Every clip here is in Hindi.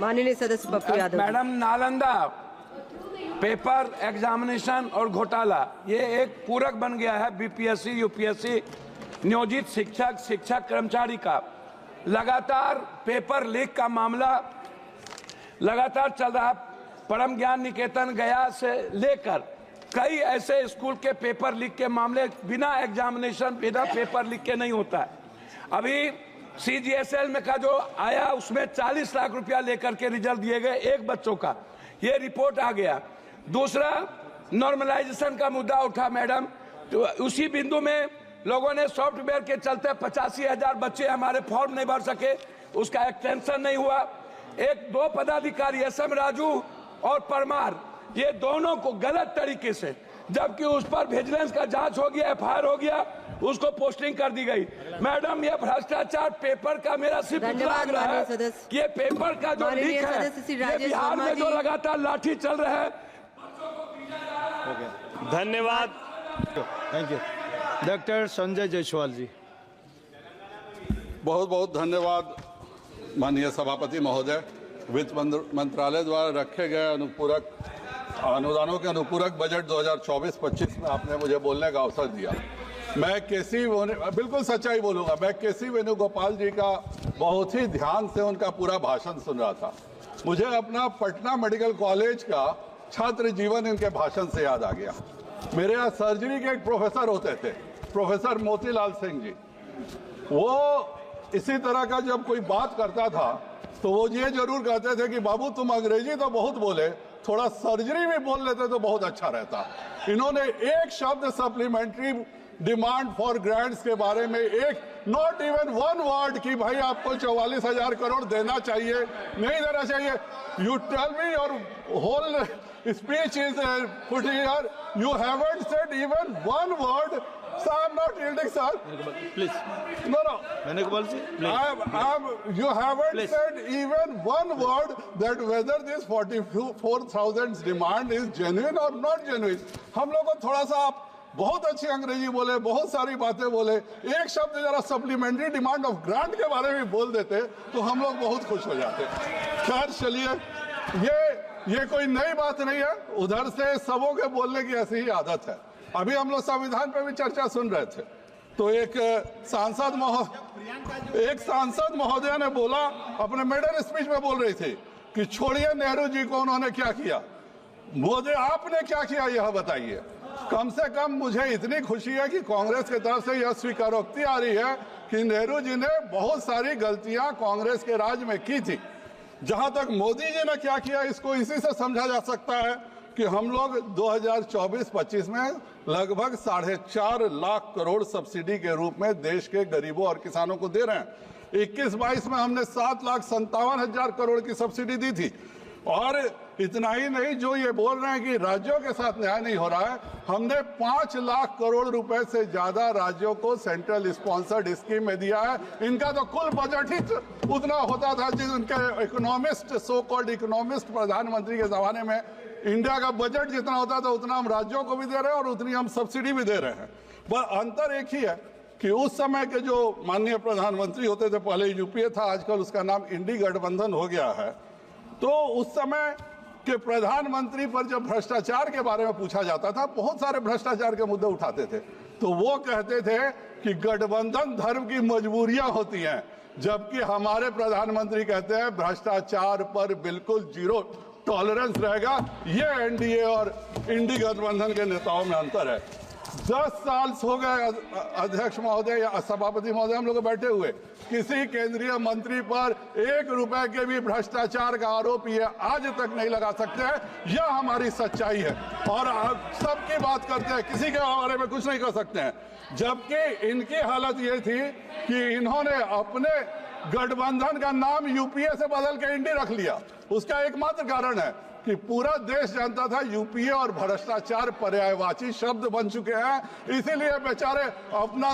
माननीय सदस्य Pappu Yadav. Madam, Nalanda paper examination और घोटाला ये एक पूरक बन गया है बीपीएससी यूपीएससी नियोजित शिक्षक कर्मचारी का। लगातार पेपर लीक का मामला लगातार चल रहा। परम ज्ञान निकेतन गया से लेकर कई ऐसे स्कूल के पेपर लीक के मामले बिना एग्जामिनेशन बिना पेपर लीक के नहीं होता है। अभी सीजीएसएल में का जो आया उसमें 40 लाख रुपया लेकर के रिजल्ट दिए गए एक बच्चों का, ये रिपोर्ट आ गया। दूसरा, नॉर्मलाइजेशन का मुद्दा उठा मैडम, तो उसी बिंदु में लोगों ने सॉफ्टवेयर के चलते 85,000 बच्चे हमारे फॉर्म नहीं भर सके, उसका एक्सटेंशन नहीं हुआ। एक दो पदाधिकारी एसएम राजू और परमार, ये दोनों को गलत तरीके से, जबकि उस पर विजिलेंस का जांच हो गया, एफआईआर हो गया, उसको पोस्टिंग कर दी गई। मैडम, ये भ्रष्टाचार पेपर का मेरा सिर्फ लग रहा है कि ये पेपर का जो लीक है, ये बिहार में जो लगातार लाठी चल रहा है। धन्यवाद। Thank you. Doctor Sanjay Jaiswal ji. बहुत बहुत धन्यवाद माननीय सभापति महोदय। वित्त मंत्रालय द्वारा रखे गए अनुदानों के अनुपूरक बजट 2024-25 में आपने मुझे बोलने का अवसर दिया। मैं बिल्कुल सच्चाई बोलूंगा, मैं केसी वेणुगोपाल जी का बहुत ही ध्यान से उनका पूरा भाषण सुन रहा था। मुझे अपना पटना मेडिकल कॉलेज का छात्र जीवन इनके भाषण से याद आ गया। मेरे यहाँ सर्जरी के एक प्रोफेसर होते थे, प्रोफेसर मोतीलाल सिंह जी। वो इसी तरह का जब कोई बात करता था तो वो ये जरूर कहते थे कि बाबू तुम अंग्रेजी तो बहुत बोले, थोड़ा सर्जरी भी बोल लेते तो बहुत अच्छा रहता। इन्होंने एक शब्द सप्लीमेंट्री डिमांड फॉर ग्रांट्स के बारे में, एक नॉट इवन वन वर्ड कि भाई आपको 44,000 करोड़ देना चाहिए नहीं देना चाहिए। You tell me your whole speech is put here. You haven't said even one word. Sir, I'm not yielding, sir. Please. No. Venugopal ji, please. You haven't please. said even one word that whether this 44,000 demand is genuine or not genuine. हम लोग को थोड़ा सा आप बहुत अच्छी अंग्रेजी बोले, बहुत सारी बातें बोले, एक शब्द जरा सप्लीमेंट्री डिमांड ऑफ ग्रांट के बारे में बोल देते तो हम लोग बहुत खुश हो जाते। खैर चलिए, ये कोई नई बात नहीं है। उधर से सबों के बोलने की ऐसी ही आदत है। अभी हम लोग संविधान पे भी चर्चा सुन रहे थे तो एक सांसद महोदय ने बोला, अपने मेडल स्पीच में बोल रही थी कि छोड़िए नेहरू जी को, उन्होंने क्या किया। मोदी आपने क्या किया यह बताइए। कम से कम मुझे इतनी खुशी है कि कांग्रेस की तरफ से यह स्वीकारोक्ति आ रही है कि नेहरू जी ने बहुत सारी गलतियां कांग्रेस के राज में की थी। जहां तक मोदी जी ने क्या किया, इसको इसी से समझा जा सकता है कि हम लोग 2024-25 में लगभग 4.5 लाख करोड़ सब्सिडी के रूप में देश के गरीबों और किसानों को दे रहे हैं। 21-22 में हमने 7,57,000 करोड़ की सब्सिडी दी थी। और इतना ही नहीं, जो ये बोल रहे हैं कि राज्यों के साथ न्याय नहीं हो रहा है, हमने 5 लाख करोड़ रुपए से ज्यादा राज्यों को सेंट्रल स्पॉन्सर्ड स्कीम में दिया है। इनका तो कुल बजट ही उतना होता था जिस उनके इकोनॉमिस्ट, सो कॉल्ड इकोनॉमिस्ट प्रधानमंत्री के जमाने में इंडिया का बजट जितना होता था उतना हम राज्यों को भी दे रहे हैं और उतनी हम सब्सिडी भी दे रहे हैं। पर अंतर एक ही है कि उस समय के जो माननीय प्रधानमंत्री होते थे, पहले यूपीए था, आजकल उसका नाम इंडी गठबंधन हो गया है, तो उस समय के प्रधानमंत्री पर जब भ्रष्टाचार के बारे में पूछा जाता था, बहुत सारे भ्रष्टाचार के मुद्दे उठाते थे, तो वो कहते थे कि गठबंधन धर्म की मजबूरियां होती हैं, जबकि हमारे प्रधानमंत्री कहते हैं भ्रष्टाचार पर बिल्कुल जीरो टॉलरेंस रहेगा। ये एनडीए और इंडी गठबंधन के नेताओं में अंतर है। 10 साल हो गए अध्यक्ष महोदय या सभापति महोदय हम लोग बैठे हुए, किसी केंद्रीय मंत्री पर 1 रुपए के भी भ्रष्टाचार का आरोप ये आज तक नहीं लगा सकते हैं। यह हमारी सच्चाई है और आप सबकी बात करते हैं, किसी के बारे में कुछ नहीं कर सकते हैं। जबकि इनकी हालत ये थी कि इन्होंने अपने गठबंधन का नाम यूपीए से बदल के इंडी रख लिया। उसका एकमात्र कारण है कि पूरा देश जानता था यूपीए और भ्रष्टाचार पर्यायवाची शब्द बन चुके हैं, इसीलिए बेचारे अपना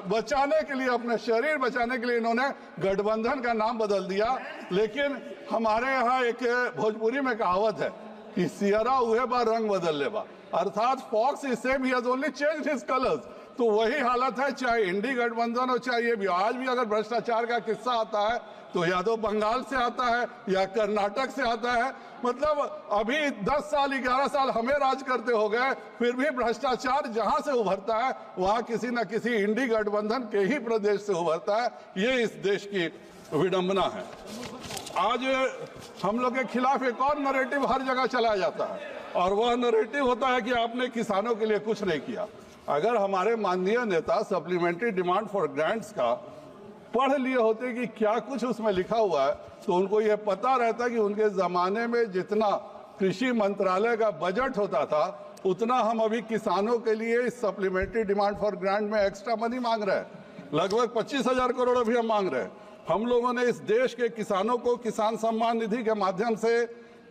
बचाने के लिए, अपने शरीर बचाने के लिए इन्होंने गठबंधन का नाम बदल दिया। लेकिन हमारे यहाँ एक भोजपुरी में कहावत है कि सियरा हुए बा रंग बदल ले बा, अर्थात fox is same, he has only changed his colours. तो वही हालत है, चाहे इंडी गठबंधन हो चाहे ये भी। आज भी अगर भ्रष्टाचार का किस्सा आता है तो या तो बंगाल से आता है या कर्नाटक से आता है। मतलब अभी 10 साल 11 साल हमें राज करते हो गए, फिर भी भ्रष्टाचार जहां से उभरता है वहां किसी न किसी इंडी गठबंधन के ही प्रदेश से उभरता है। ये इस देश की विडंबना है। आज हम लोग के खिलाफ एक और नैरेटिव हर जगह चलाया जाता है, और वह नैरेटिव होता है कि आपने किसानों के लिए कुछ नहीं किया। अगर हमारे माननीय नेता सप्लीमेंट्री डिमांड फॉर ग्रांट्स का पढ़ लिए होते कि क्या कुछ उसमें लिखा हुआ है, तो उनको यह पता रहता कि उनके जमाने में जितना कृषि मंत्रालय का बजट होता था उतना हम अभी किसानों के लिए इस सप्लीमेंट्री डिमांड फॉर ग्रांट में एक्स्ट्रा मनी मांग रहे हैं। लगभग 25,000 करोड़ अभी हम मांग रहे हैं। हम लोगों ने इस देश के किसानों को किसान सम्मान निधि के माध्यम से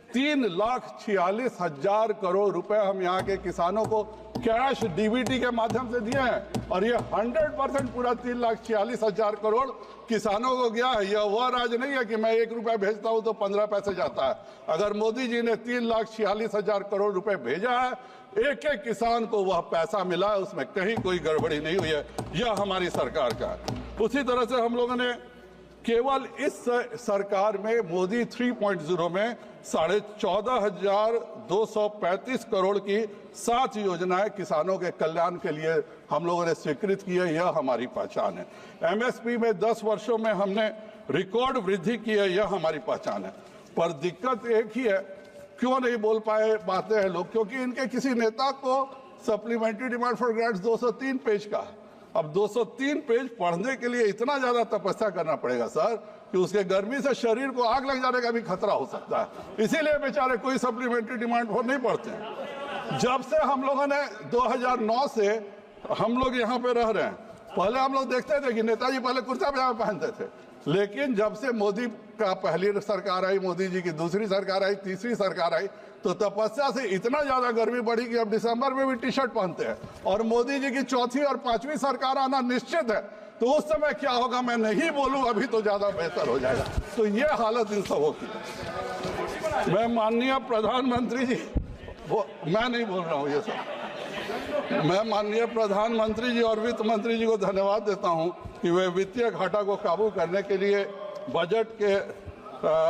3,46,000 करोड़ रुपए हम यहाँ के किसानों को कैश डीबीटी के माध्यम से दिए हैं, और ये 100% पूरा 3,46,000 करोड़ किसानों को गया है। यह वह राज नहीं है कि मैं 1 रुपया भेजता हूं तो 15 पैसे जाता है। अगर मोदी जी ने 3,46,000 करोड़ रुपए भेजा है, एक एक किसान को वह पैसा मिला है, उसमें कहीं कोई गड़बड़ी नहीं हुई है। यह हमारी सरकार का है। उसी तरह से हम लोगों ने केवल इस सरकार में मोदी 3.0 में 14,235 करोड़ की 7 योजनाएं किसानों के कल्याण के लिए हम लोगों ने स्वीकृत की है। यह हमारी पहचान है। एमएसपी में 10 वर्षों में हमने रिकॉर्ड वृद्धि की है। यह हमारी पहचान है। पर दिक्कत एक ही है, क्यों नहीं बोल पाए बातें हैं लोग, क्योंकि इनके किसी नेता को supplementary demand for grants 203 page का है। अब 203 पेज पढ़ने के लिए इतना ज्यादा तपस्या करना पड़ेगा सर कि उसके गर्मी से शरीर को आग लग जाने का भी खतरा हो सकता है। इसीलिए बेचारे कोई सप्लीमेंट्री डिमांड फॉर नहीं पढ़ते हैं। जब से हम लोगों ने 2009 से हम लोग यहाँ पे रह रहे हैं, पहले हम लोग देखते थे कि नेताजी पहले कुर्ता पजामा पहनते थे, लेकिन जब से मोदी का पहली सरकार आई, मोदी जी की दूसरी सरकार आई, तीसरी सरकार आई, तो तपस्या से इतना ज्यादा गर्मी बढ़ी कि अब दिसंबर में भी टी शर्ट पहनते हैं। और मोदी जी की चौथी और पांचवी सरकार आना निश्चित है, तो उस समय क्या होगा मैं नहीं बोलूं, अभी तो ज्यादा बेहतर हो जाएगा। तो ये हालत इन सबों की। मैं माननीय प्रधानमंत्री जी, मैं नहीं बोल रहा हूं ये सब, मैं माननीय प्रधानमंत्री जी और वित्त मंत्री जी को धन्यवाद देता हूं कि वे वित्तीय घाटा को काबू करने के लिए बजट के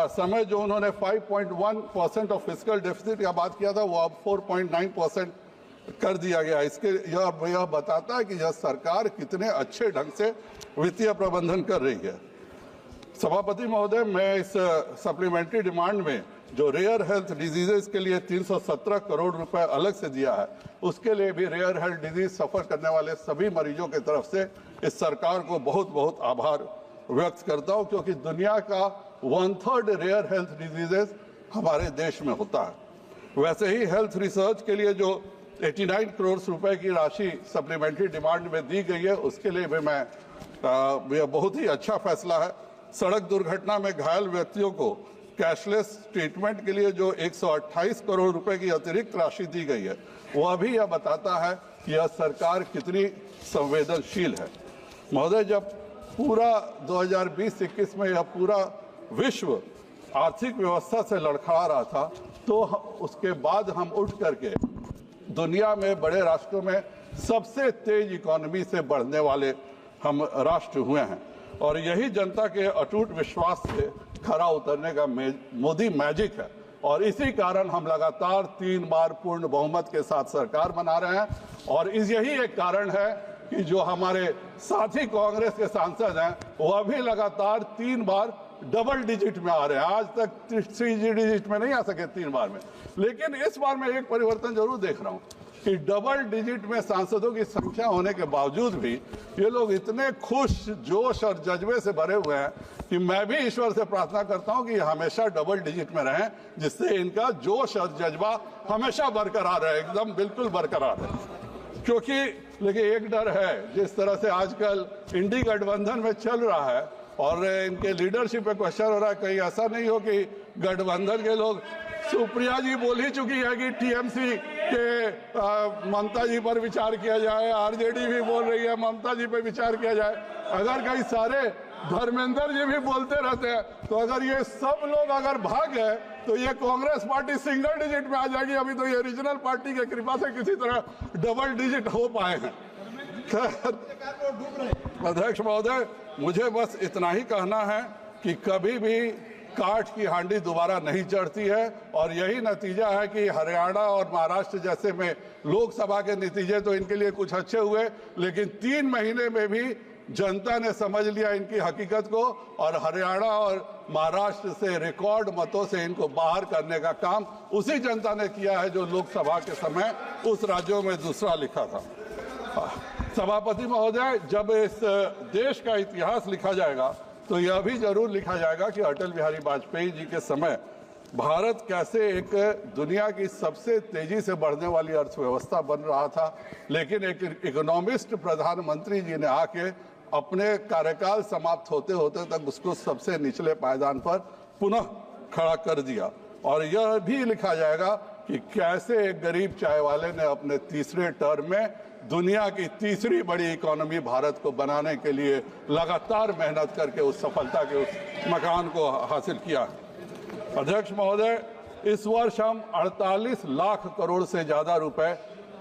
समय जो उन्होंने 5.1% ऑफ फिस्कल डेफिसिट का बात किया था, वो अब 4.9% कर दिया गया। इसके यह बताता है कि यह सरकार कितने अच्छे ढंग से वित्तीय प्रबंधन कर रही है। सभापति महोदय, मैं इस सप्लीमेंट्री डिमांड में जो रेयर हेल्थ डिजीजेस के लिए 317 करोड़ रुपए अलग से दिया है, उसके लिए भी रेयर हेल्थ डिजीज सफर करने वाले सभी मरीजों की तरफ से इस सरकार को बहुत बहुत आभार व्यक्त करता हूं, क्योंकि दुनिया का 1/3 रेयर हेल्थ डिजीजेस हमारे देश में होता है। वैसे ही हेल्थ रिसर्च के लिए जो 89 करोड़ रुपए की राशि सप्लीमेंट्री डिमांड में दी गई है, उसके लिए भी यह बहुत ही अच्छा फैसला है। सड़क दुर्घटना में घायल व्यक्तियों को कैशलेस ट्रीटमेंट के लिए जो 128 करोड़ रुपए की अतिरिक्त राशि दी गई है, वह भी यह बताता है कि यह सरकार कितनी संवेदनशील है। महोदय, जब पूरा 2020-21 में यह पूरा विश्व आर्थिक व्यवस्था से लड़खड़ा रहा था, तो उसके बाद हम उठ करके दुनिया में बड़े राष्ट्रों में सबसे तेज इकोनॉमी से बढ़ने वाले हम राष्ट्र हुए हैं, और यही जनता के अटूट विश्वास से खरा उतरने का मोदी मैजिक है। और इसी कारण हम लगातार 3 बार पूर्ण बहुमत के साथ सरकार बना रहे हैं। और यही एक कारण है कि जो हमारे साथी कांग्रेस के सांसद हैं, वह भी लगातार 3 बार डबल डिजिट में आ रहे हैं। आज तक 3 डिजिट में नहीं आ सके 3 बार में, लेकिन इस बार मैं एक परिवर्तन जरूर देख रहा हूं कि डबल डिजिट में सांसदों की संख्या होने के बावजूद भी ये लोग इतने खुश, जोश और जज्बे से भरे हुए हैं कि मैं भी ईश्वर से प्रार्थना करता हूं कि हमेशा डबल डिजिट में रहें, जिससे इनका जोश और जज्बा हमेशा बरकरार रहे, एकदम बिल्कुल बरकरार है। क्योंकि लेकिन एक डर है, जिस तरह से आजकल इंडी गठबंधन में चल रहा है और इनके लीडरशिप पे क्वेश्चन हो रहा है, कहीं ऐसा नहीं हो कि गठबंधन के लोग, सुप्रिया जी बोल ही चुकी है कि टीएमसी के ममता जी पर विचार किया जाए, आरजेडी भी बोल रही है ममता जी पर विचार किया जाए। अगर कहीं सारे धर्मेंद्र जी भी बोलते रहते हैं, तो अगर ये सब लोग अगर भाग गए तो ये कांग्रेस पार्टी सिंगल डिजिट में आ जाएगी। अभी तो ये रीजनल पार्टी के कृपा से किसी तरह डबल डिजिट हो पाए हैं। अध्यक्ष महोदय, मुझे बस इतना ही कहना है कि कभी भी काठ की हांडी दोबारा नहीं चढ़ती है, और यही नतीजा है कि हरियाणा और महाराष्ट्र जैसे में लोकसभा के नतीजे तो इनके लिए कुछ अच्छे हुए, लेकिन 3 महीने में भी जनता ने समझ लिया इनकी हकीकत को, और हरियाणा और महाराष्ट्र से रिकॉर्ड मतों से इनको बाहर करने का काम उसी जनता ने किया है जो लोकसभा के समय उस राज्यों में दूसरा लिखा था। सभापति महोदय, जब इस देश का इतिहास लिखा जाएगा तो यह भी जरूर लिखा जाएगा कि अटल बिहारी वाजपेयी जी के समय भारत कैसे एक दुनिया की सबसे तेजी से बढ़ने वाली अर्थव्यवस्था बन रहा था, लेकिन एक इकोनॉमिस्ट प्रधानमंत्री जी ने आके अपने कार्यकाल समाप्त होते होते तक उसको सबसे निचले पायदान पर पुनः खड़ा कर दिया। और यह भी लिखा जाएगा कि कैसे एक गरीब चाय वाले ने अपने तीसरे टर्म में दुनिया की तीसरी बड़ी इकोनॉमी भारत को बनाने के लिए लगातार मेहनत करके उस सफलता के उस मकान को हासिल किया। अध्यक्ष महोदय, इस वर्ष हम 48 लाख करोड़ से ज्यादा रुपए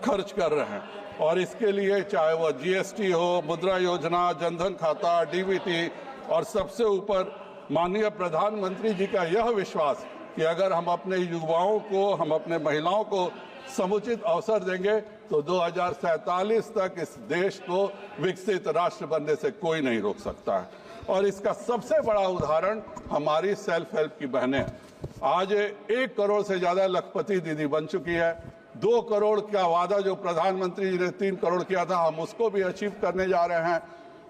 खर्च कर रहे हैं, और इसके लिए चाहे वह जीएसटी हो, मुद्रा योजना, जनधन खाता, डीबीटी, और सबसे ऊपर माननीय प्रधानमंत्री जी का यह विश्वास कि अगर हम अपने युवाओं को, हम अपने महिलाओं को समुचित अवसर देंगे तो 2047 तक इस देश को विकसित राष्ट्र बनने से कोई नहीं रोक सकता है। और इसका सबसे बड़ा उदाहरण हमारी सेल्फ हेल्प की बहनें हैं। आज 1 करोड़ से ज्यादा लखपति दीदी बन चुकी है। 2 करोड़ का वादा जो प्रधानमंत्री जी ने 3 करोड़ किया था, हम उसको भी अचीव करने जा रहे हैं।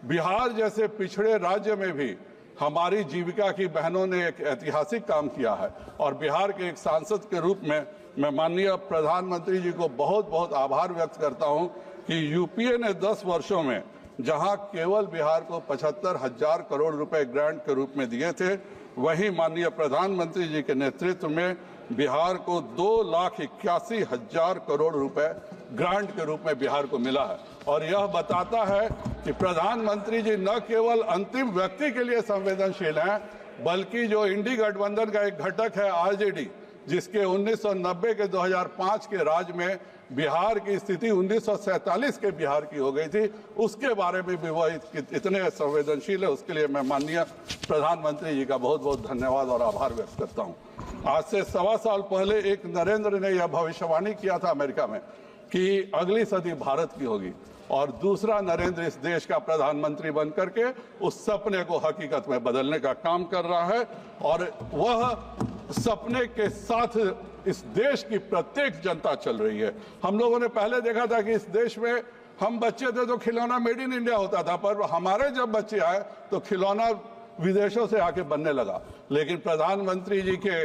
बिहार जैसे पिछड़े राज्य में भी हमारी जीविका की बहनों ने एक ऐतिहासिक काम किया है, और बिहार के एक सांसद के रूप में मैं माननीय प्रधानमंत्री जी को बहुत बहुत आभार व्यक्त करता हूं कि यूपीए ने 10 वर्षों में जहां केवल बिहार को 75,000 करोड़ रुपए ग्रांट के रूप में दिए थे, वहीं माननीय प्रधानमंत्री जी के नेतृत्व में बिहार को 2,81,000 करोड़ रुपए ग्रांट के रूप में बिहार को मिला है। और यह बताता है कि प्रधानमंत्री जी न केवल अंतिम व्यक्ति के लिए संवेदनशील हैं, बल्कि जो इंडी गठबंधन का एक घटक है आरजेडी, जिसके 1990 के 2005 के राज में बिहार की स्थिति 1947 के बिहार की हो गई थी, उसके बारे में भी वह इतने संवेदनशील है। उसके लिए मैं माननीय प्रधानमंत्री जी का बहुत बहुत धन्यवाद और आभार व्यक्त करता हूं। आज से 1.25 साल पहले एक नरेंद्र ने यह भविष्यवाणी किया था अमेरिका में कि अगली सदी भारत की होगी, और दूसरा नरेंद्र इस देश का प्रधानमंत्री बन करके उस सपने को हकीकत में बदलने का काम कर रहा है। और वह सपने के साथ इस देश की प्रत्येक जनता चल रही है। हम लोगों ने पहले देखा था कि इस देश में हम बच्चे थे तो खिलौना मेड इन इंडिया होता था, पर हमारे जब बच्चे आए तो खिलौना विदेशों से आके बनने लगा। लेकिन प्रधानमंत्री जी के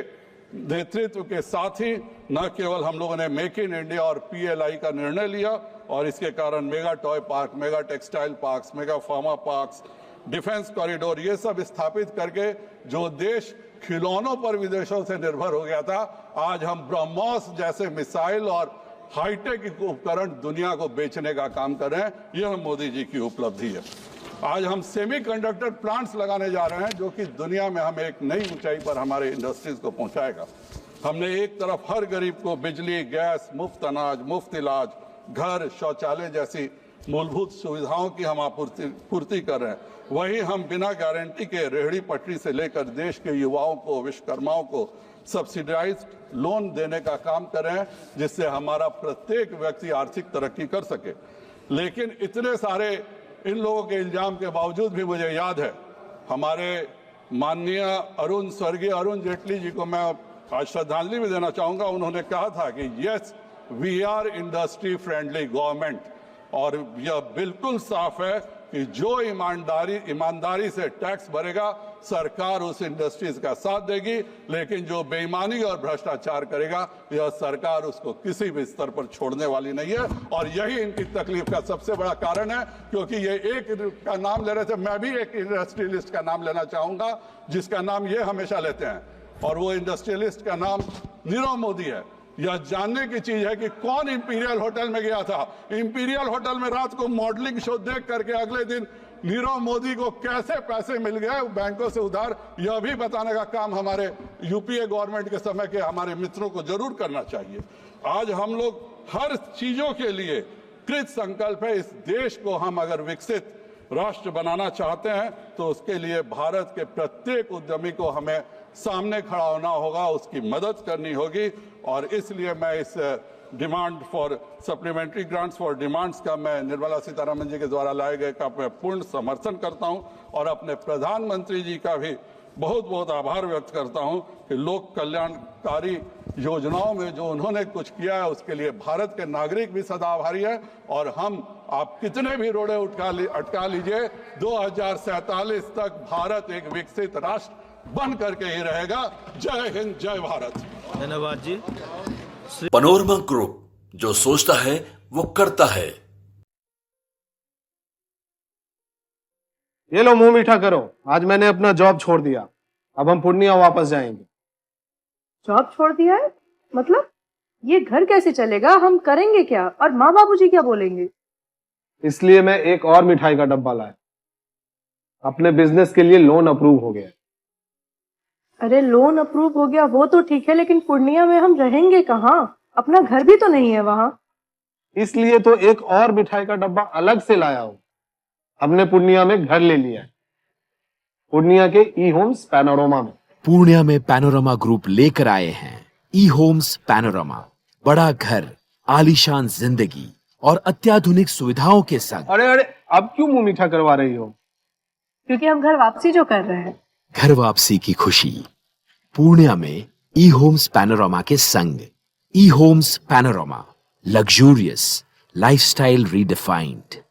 नेतृत्व के साथ ही न केवल हम लोगों ने मेक इन इंडिया और पीएलआई का निर्णय लिया, और इसके कारण mega toy park, mega textile parks, mega pharma parks, defence corridor, ये सब स्थापित करके जो देश खिलौनों पर विदेशों से निर्भर हो गया था, आज हम ब्रह्मोस जैसे मिसाइल और हाईटेक उपकरण दुनिया को बेचने का काम कर रहे हैं। यह मोदी जी की उपलब्धि है। आज हम सेमीकंडक्टर प्लांट्स लगाने जा रहे हैं जो कि दुनिया में हमें एक नई ऊंचाई पर हमारे इंडस्ट्रीज को पहुंचाएगा। हमने एक तरफ हर गरीब को बिजली, गैस, मुफ्त अनाज, मुफ्त इलाज, घर, शौचालय जैसी मूलभूत सुविधाओं की हम पूर्ति कर रहे हैं, वहीं हम बिना गारंटी के रेहड़ी पटरी से लेकर देश के युवाओं को, विश्वकर्माओं को सब्सिडाइज्ड लोन देने का काम कर रहे हैं, जिससे हमारा प्रत्येक व्यक्ति आर्थिक तरक्की कर सके। लेकिन इतने सारे इन लोगों के इल्जाम के बावजूद भी मुझे याद है हमारे माननीय स्वर्गीय अरुण जेटली जी को मैं आज श्रद्धांजलि भी देना चाहूंगा। उन्होंने कहा था कि yes we are industry friendly government, और यह बिल्कुल साफ है कि जो ईमानदारी से टैक्स भरेगा सरकार उस इंडस्ट्रीज का साथ देगी, लेकिन जो बेईमानी और भ्रष्टाचार करेगा यह सरकार उसको किसी भी स्तर पर छोड़ने वाली नहीं है। और यही इनकी तकलीफ का सबसे बड़ा कारण है, क्योंकि ये एक का नाम ले रहे थे, मैं भी एक इंडस्ट्रियलिस्ट का नाम लेना चाहूंगा जिसका नाम ये हमेशा लेते हैं, और वो इंडस्ट्रियलिस्ट का नाम नीरव मोदी है। यह जानने की चीज है कि कौन इंपीरियल होटल में गया था। इंपीरियल होटल में रात को मॉडलिंग शो देख करके अगले दिन नीरव मोदी को कैसे पैसे मिल गए बैंकों से उधार, यह भी बताने का काम हमारे यूपीए गवर्नमेंट के समय के हमारे मित्रों को जरूर करना चाहिए। आज हम लोग हर चीजों के लिए कृत संकल्प है। इस देश को हम अगर विकसित राष्ट्र बनाना चाहते हैं तो उसके लिए भारत के प्रत्येक उद्यमी को हमें सामने खड़ा होना होगा, उसकी मदद करनी होगी। और इसलिए मैं इस demand for supplementary grants for demands का मैं निर्मला सीतारमण जी के द्वारा लाए गए का मैं पूर्ण समर्थन करता हूं और अपने प्रधानमंत्री जी का भी बहुत बहुत आभार व्यक्त करता हूं कि लोक कल्याणकारी योजनाओं में जो उन्होंने कुछ किया है उसके लिए भारत के नागरिक भी सदा आभारी है। और हम आप कितने भी रोड़े अटका लीजिए, 2047 तक भारत एक विकसित राष्ट्र बन करके ही रहेगा। जय हिंद, जय भारत। धन्यवाद जी। पैनोरमा ग्रुप, जो सोचता है वो करता है। ये लो मुंह मीठा करो, आज मैंने अपना जॉब छोड़ दिया, अब हम पूर्णिया वापस जाएंगे। जॉब छोड़ दिया है? मतलब ये घर कैसे चलेगा? हम करेंगे क्या? और माँ बाबूजी क्या बोलेंगे? इसलिए मैं एक और मिठाई का डब्बा लाया। अपने बिजनेस के लिए लोन अप्रूव हो गया। अरे लोन अप्रूव हो गया वो तो ठीक है, लेकिन पूर्णिया में हम रहेंगे कहाँ? अपना घर भी तो नहीं है वहाँ। इसलिए तो एक और मिठाई का डब्बा अलग से लाया हूँ। हमने पूर्णिया में घर ले लिया है, पूर्णिया के ई होम्स पैनोरमा में। पूर्णिया में पैनोरमा ग्रुप लेकर आए हैं ई होम्स पैनोरमा। बड़ा घर, आलीशान जिंदगी और अत्याधुनिक सुविधाओं के संग। अरे अरे, अब क्यों मुंह मीठा करवा रही हो? क्योंकि हम घर वापसी जो कर रहे हैं। घर वापसी की खुशी पूर्णिया में ई होम्स पैनोरमा के संग। E homes panorama, luxurious lifestyle redefined.